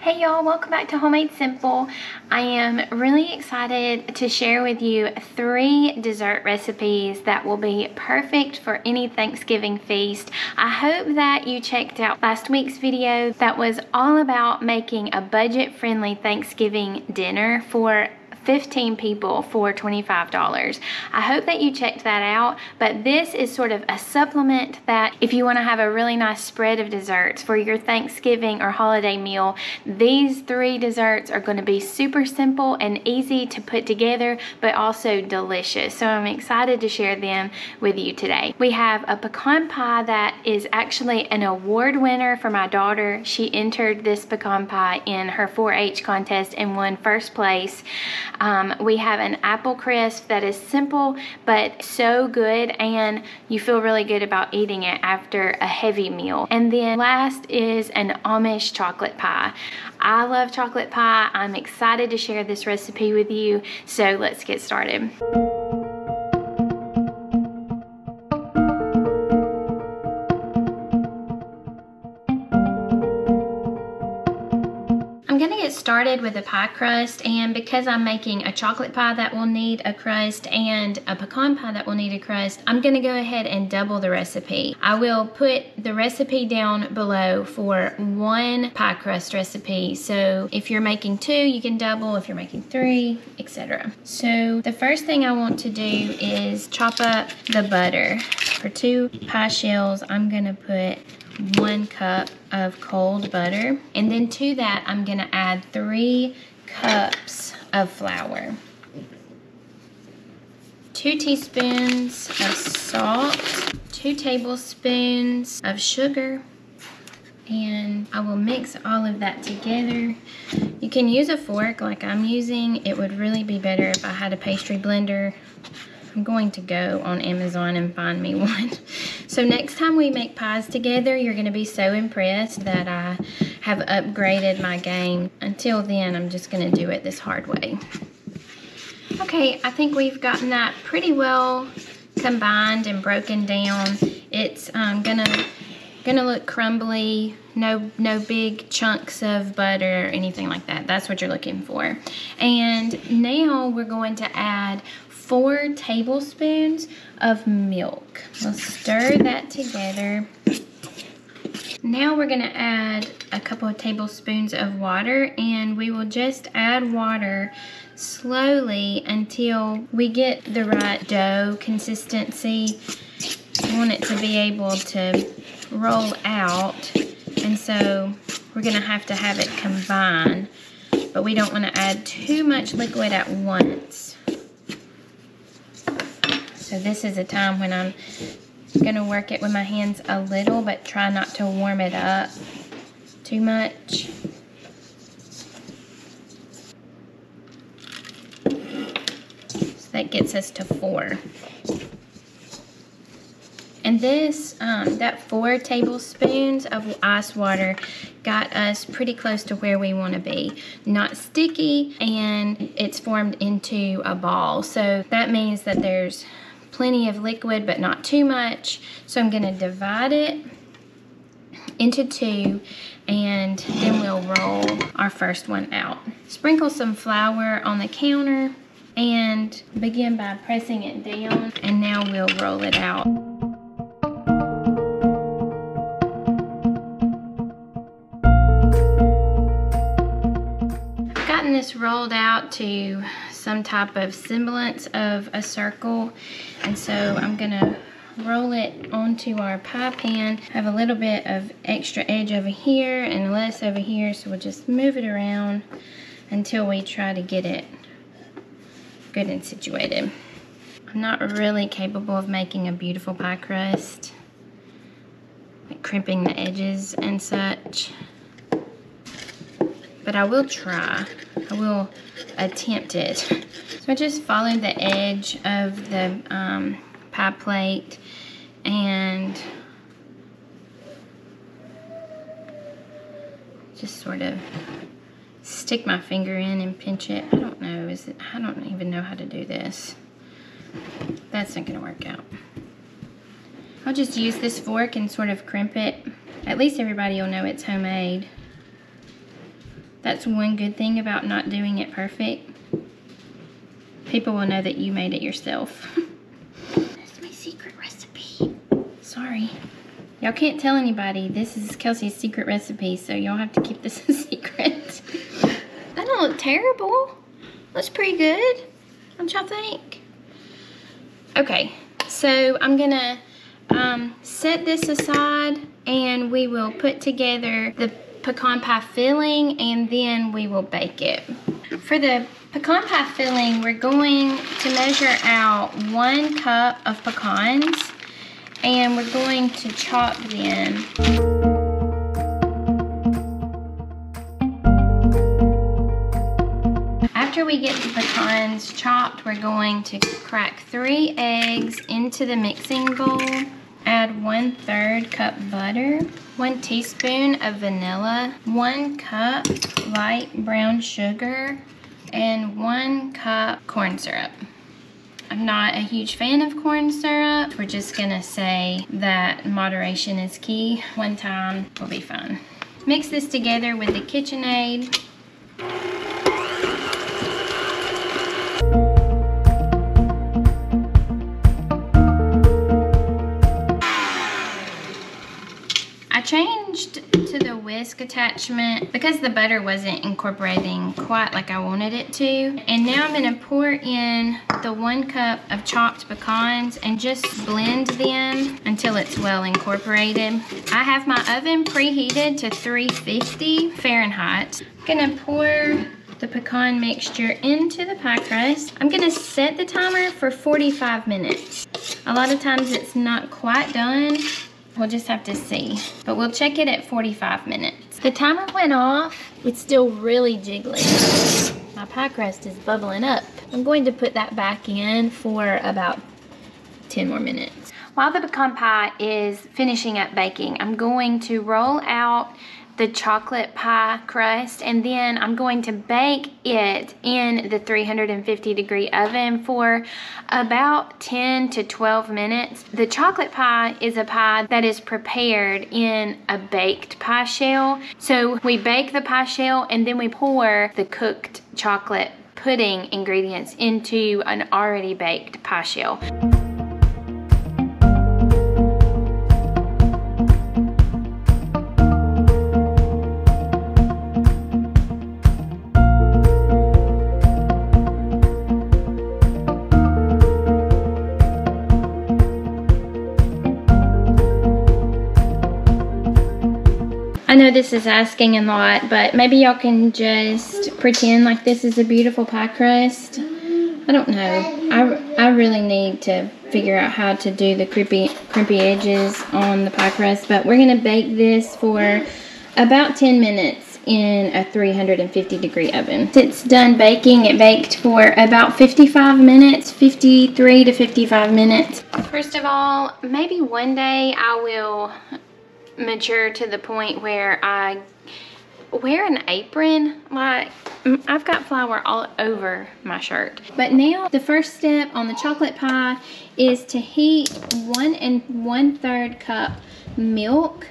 Hey y'all, welcome back to Homemade Simple. I am really excited to share with you 3 dessert recipes that will be perfect for any Thanksgiving feast. I hope that you checked out last week's video that was all about making a budget-friendly Thanksgiving dinner for 15 people for $25. I hope that you checked that out, but this is sort of a supplement that if you want to have a really nice spread of desserts for your Thanksgiving or holiday meal, these 3 desserts are going to be super simple and easy to put together, but also delicious. So I'm excited to share them with you today. We have a pecan pie that is actually an award winner for my daughter. She entered this pecan pie in her 4-H contest and won first place. We have an apple crisp that is simple but so good, and you feel really good about eating it after a heavy meal. And then last is an Amish chocolate pie. I love chocolate pie. I'm excited to share this recipe with you, so let's get started. I'm gonna get started with a pie crust, and because I'm making a chocolate pie that will need a crust and a pecan pie that will need a crust, I'm gonna go ahead and double the recipe. I will put the recipe down below for 1 pie crust recipe. So if you're making 2, you can double. If you're making 3, etc. So the first thing I want to do is chop up the butter. For 2 pie shells, I'm gonna put 1 cup of cold butter, and then to that I'm gonna add 3 cups of flour, 2 teaspoons of salt, 2 tablespoons of sugar, and I will mix all of that together. You can use a fork like I'm using. It would really be better if I had a pastry blender. I'm going to go on Amazon and find me one. So next time we make pies together, you're gonna be so impressed that I have upgraded my game. Until then, I'm just gonna do it this hard way. Okay, I think we've gotten that pretty well combined and broken down. It's gonna look crumbly, no big chunks of butter or anything like that. That's what you're looking for. And now we're going to add 4 tablespoons of milk. We'll stir that together. Now we're gonna add a couple of tablespoons of water, and we will just add water slowly until we get the right dough consistency. We want it to be able to roll out, and so we're gonna have to have it combine, but we don't wanna add too much liquid at once. So this is a time when I'm gonna work it with my hands a little, but try not to warm it up too much. So that gets us to 4. And this, that 4 tablespoons of ice water got us pretty close to where we want to be. Not sticky, and it's formed into a ball. So that means that there's plenty of liquid, but not too much. So I'm gonna divide it into 2, and then we'll roll our first one out. Sprinkle some flour on the counter and begin by pressing it down, and now we'll roll it out. I've gotten this rolled out to some type of semblance of a circle, and so I'm gonna roll it onto our pie pan. Have a little bit of extra edge over here and less over here, so we'll just move it around until we try to get it good and situated. I'm not really capable of making a beautiful pie crust, like crimping the edges and such, but I will try. I will attempt it. So I just followed the edge of the pie plate and just sort of stick my finger in and pinch it. I don't know, I don't even know how to do this. That's not gonna work out. I'll just use this fork and sort of crimp it. At least everybody will know it's homemade. That's one good thing about not doing it perfect. People will know that you made it yourself. That's my secret recipe. Sorry. Y'all can't tell anybody. This is Kelsey's secret recipe, so y'all have to keep this a secret. That don't look terrible. Looks pretty good. Don't y'all think? Okay, so I'm gonna set this aside and we will put together the pecan pie filling and then we will bake it. For the pecan pie filling, we're going to measure out 1 cup of pecans and we're going to chop them. After we get the pecans chopped, we're going to crack 3 eggs into the mixing bowl. Add 1/3 cup butter, 1 teaspoon of vanilla, 1 cup light brown sugar, and 1 cup corn syrup. I'm not a huge fan of corn syrup. We're just gonna say that moderation is key. 1 time will be fine. Mix this together with the KitchenAid. Changed to the whisk attachment because the butter wasn't incorporating quite like I wanted it to. And now I'm gonna pour in the 1 cup of chopped pecans and just blend them until it's well incorporated. I have my oven preheated to 350 Fahrenheit. I'm gonna pour the pecan mixture into the pie crust. I'm gonna set the timer for 45 minutes. A lot of times it's not quite done. We'll just have to see, but we'll check it at 45 minutes. The timer went off. It's still really jiggly. My pie crust is bubbling up. I'm going to put that back in for about 10 more minutes. While the pecan pie is finishing up baking, I'm going to roll out the chocolate pie crust and then I'm going to bake it in the 350-degree oven for about 10 to 12 minutes. The chocolate pie is a pie that is prepared in a baked pie shell. So we bake the pie shell and then we pour the cooked chocolate pudding ingredients into an already baked pie shell. I know this is asking a lot, but maybe y'all can just pretend like this is a beautiful pie crust. I don't know. I really need to figure out how to do the crimpy edges on the pie crust, but we're gonna bake this for about 10 minutes in a 350-degree oven. It's done baking. It baked for about 55 minutes, 53 to 55 minutes. First of all, maybe one day I will mature to the point where I wear an apron. Like, I've got flour all over my shirt. But now the first step on the chocolate pie is to heat 1 1/3 cup milk.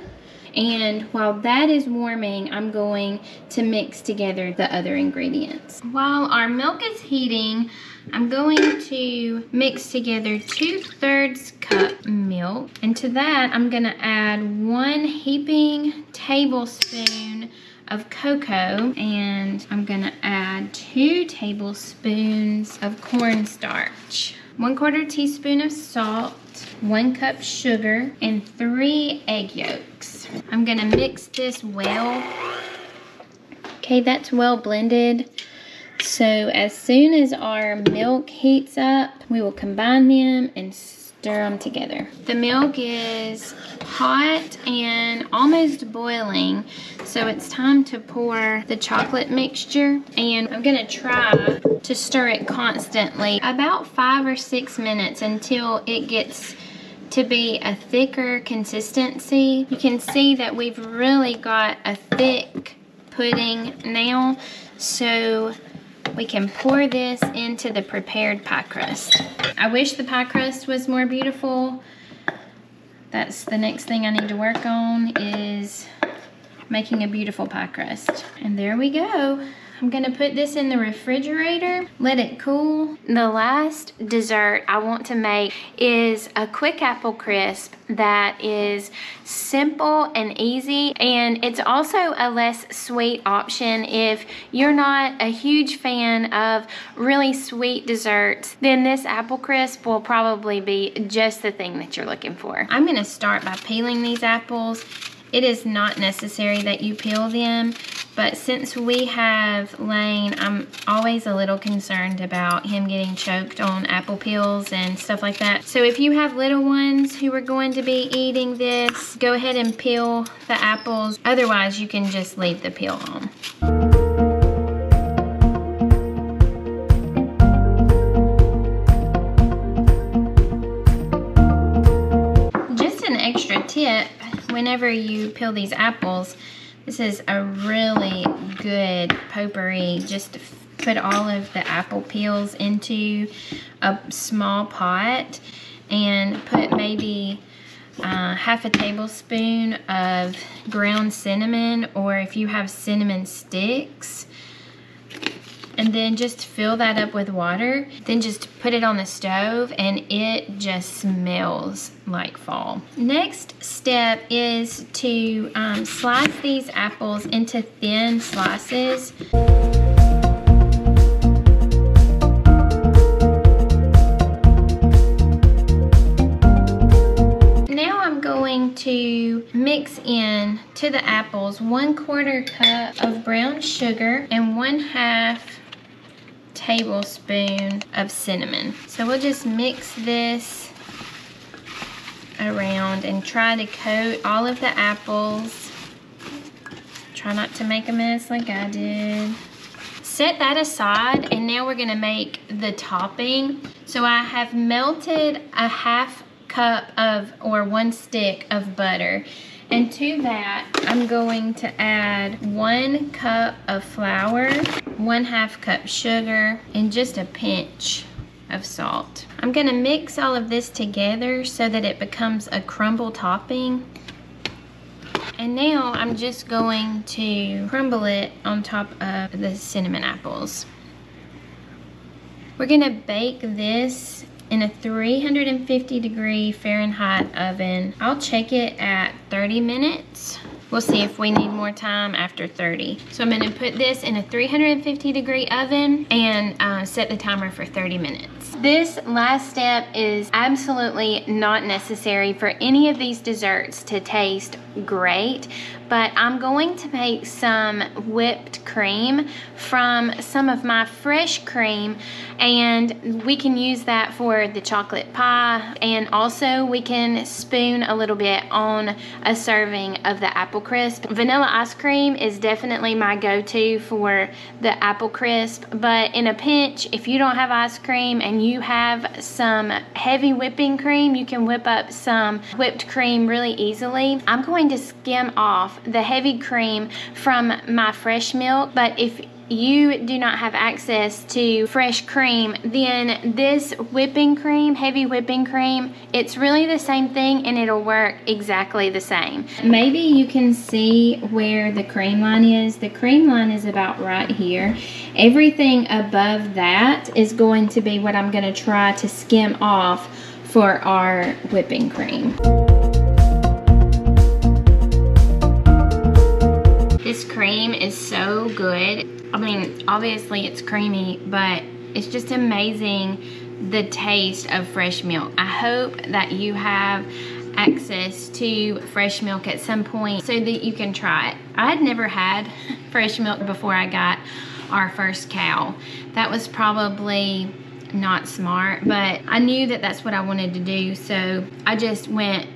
And while that is warming, I'm going to mix together the other ingredients. While our milk is heating, I'm going to mix together 2/3 cup milk. And to that, I'm gonna add 1 heaping tablespoon of cocoa. And I'm gonna add 2 tablespoons of cornstarch, 1/4 teaspoon of salt, 1 cup sugar, and 3 egg yolks. I'm gonna mix this well. Okay, that's well blended. So as soon as our milk heats up, we will combine them and stir them together. The milk is hot and almost boiling, so it's time to pour the chocolate mixture. And I'm gonna try to stir it constantly, about 5 or 6 minutes until it gets to be a thicker consistency. You can see that we've really got a thick pudding now, so we can pour this into the prepared pie crust. I wish the pie crust was more beautiful. That's the next thing I need to work on, is making a beautiful pie crust. And there we go. I'm gonna put this in the refrigerator, let it cool. The last dessert I want to make is a quick apple crisp that is simple and easy, and it's also a less sweet option. If you're not a huge fan of really sweet desserts, then this apple crisp will probably be just the thing that you're looking for. I'm gonna start by peeling these apples. It is not necessary that you peel them, but since we have Lane, I'm always a little concerned about him getting choked on apple peels and stuff like that. So if you have little ones who are going to be eating this, go ahead and peel the apples. Otherwise, you can just leave the peel on. Just an extra tip, whenever you peel these apples, this is a really good potpourri. Just put all of the apple peels into a small pot and put maybe half a tablespoon of ground cinnamon, or if you have cinnamon sticks, and then just fill that up with water. Then just put it on the stove and it just smells like fall. Next step is to slice these apples into thin slices. Now I'm going to mix in to the apples 1/4 cup of brown sugar and 1/2 tablespoon of cinnamon. So we'll just mix this around and try to coat all of the apples. Try not to make a mess like I did. Set that aside, and now we're gonna make the topping. So I have melted a 1/2 cup of, or 1 stick of butter. And to that, I'm going to add 1 cup of flour, 1/2 cup sugar, and just a pinch of salt. I'm gonna mix all of this together so that it becomes a crumble topping. And now I'm just going to crumble it on top of the cinnamon apples. We're gonna bake this in a 350-degree Fahrenheit oven. I'll check it at 30 minutes. We'll see if we need more time after 30. So I'm gonna put this in a 350-degree oven and set the timer for 30 minutes. This last step is absolutely not necessary for any of these desserts to taste great, but I'm going to make some whipped cream from some of my fresh cream, and we can use that for the chocolate pie, and also we can spoon a little bit on a serving of the apple crisp. Vanilla ice cream is definitely my go-to for the apple crisp, but in a pinch, if you don't have ice cream and you have some heavy whipping cream, you can whip up some whipped cream really easily. I'm going to skim off the heavy cream from my fresh milk, but if you do not have access to fresh cream, then this whipping cream, heavy whipping cream, it's really the same thing and it'll work exactly the same. Maybe you can see where the cream line is. The cream line is about right here. Everything above that is going to be what I'm going to try to skim off for our whipping cream. This cream is so good. I mean, obviously it's creamy, but it's just amazing the taste of fresh milk. I hope that you have access to fresh milk at some point so that you can try it. I had never had fresh milk before I got our first cow. That was probably not smart, but I knew that that's what I wanted to do, so I just went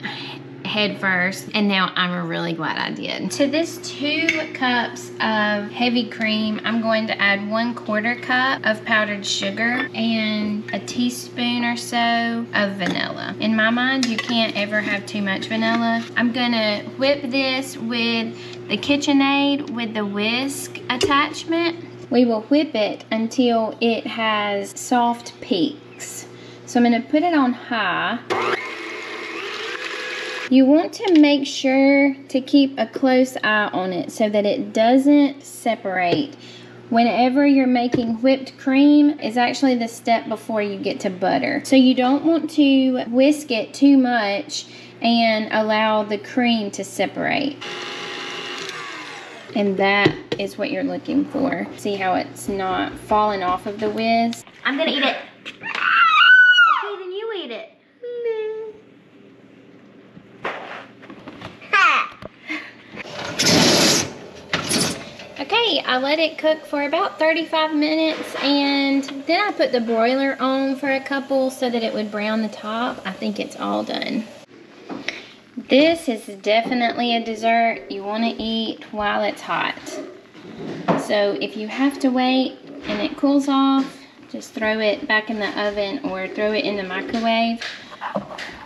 head first, and now I'm really glad I did. To this 2 cups of heavy cream, I'm going to add 1/4 cup of powdered sugar and a teaspoon or so of vanilla. In my mind, you can't ever have too much vanilla. I'm gonna whip this with the KitchenAid with the whisk attachment. We will whip it until it has soft peaks. So I'm gonna put it on high. You want to make sure to keep a close eye on it so that it doesn't separate. Whenever you're making whipped cream is actually the step before you get to butter. So you don't want to whisk it too much and allow the cream to separate. And that is what you're looking for. See how it's not falling off of the whisk? I'm gonna eat it. Okay, then you eat it. Okay, I let it cook for about 35 minutes and then I put the broiler on for a couple so that it would brown the top. I think it's all done. This is definitely a dessert you want to eat while it's hot. So if you have to wait and it cools off, just throw it back in the oven or throw it in the microwave.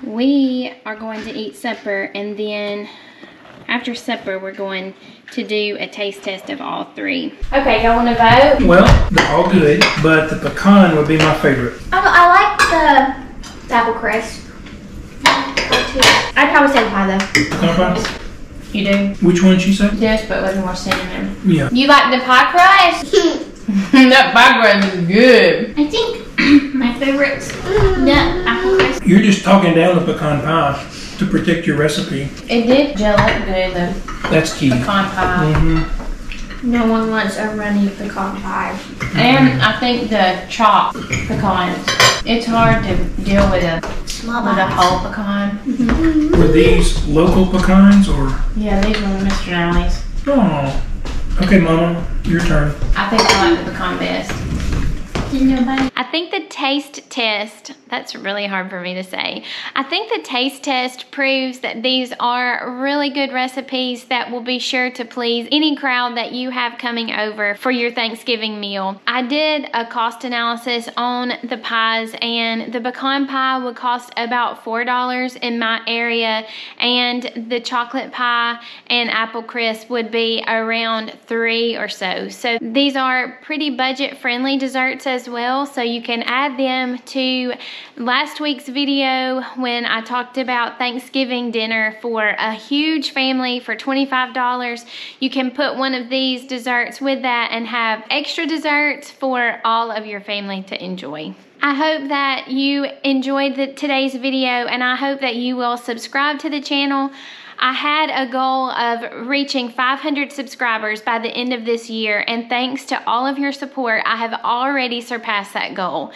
We are going to eat supper, and then after supper we're going to do a taste test of all three. Okay, y'all want to vote? Well, they're all good, but the pecan would be my favorite. I like the apple crust. I'd probably say pie though. Pecan pie? You do? Which one did you say? Yes, but with more cinnamon. Yeah. You like the pie crust? That pie crust is good. I think my favorite's the apple crust. You're just talking down the pecan pie to protect your recipe. It did gel up good, the That's key. pecan pie. Mm-hmm. No one wants a runny pecan pie. And I think the chopped pecans, it's hard to deal with a whole pecan. Mm-hmm. Were these local pecans or? Yeah, these were Mr. Nally's. Oh. Okay, Mama, your turn. I think I like the pecan best. I think the taste test, that's really hard for me to say. I think the taste test proves that these are really good recipes that will be sure to please any crowd that you have coming over for your Thanksgiving meal. I did a cost analysis on the pies, and the pecan pie would cost about $4 in my area, and the chocolate pie and apple crisp would be around $3 or so. So these are pretty budget friendly desserts as well, so you can add them to last week's video when I talked about Thanksgiving dinner for a huge family for $25. You can put one of these desserts with that and have extra desserts for all of your family to enjoy. I hope that you enjoyed today's video, and I hope that you will subscribe to the channel. I had a goal of reaching 500 subscribers by the end of this year, and thanks to all of your support, I have already surpassed that goal.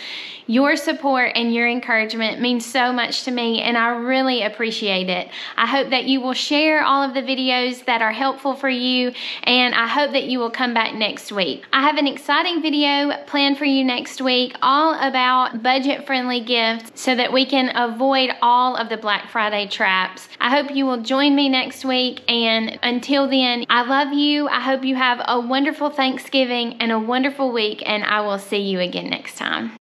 Your support and your encouragement means so much to me, and I really appreciate it. I hope that you will share all of the videos that are helpful for you, and I hope that you will come back next week. I have an exciting video planned for you next week, all about budget-friendly gifts so that we can avoid all of the Black Friday traps. I hope you will join me next week, and until then, I love you. I hope you have a wonderful Thanksgiving and a wonderful week, and I will see you again next time.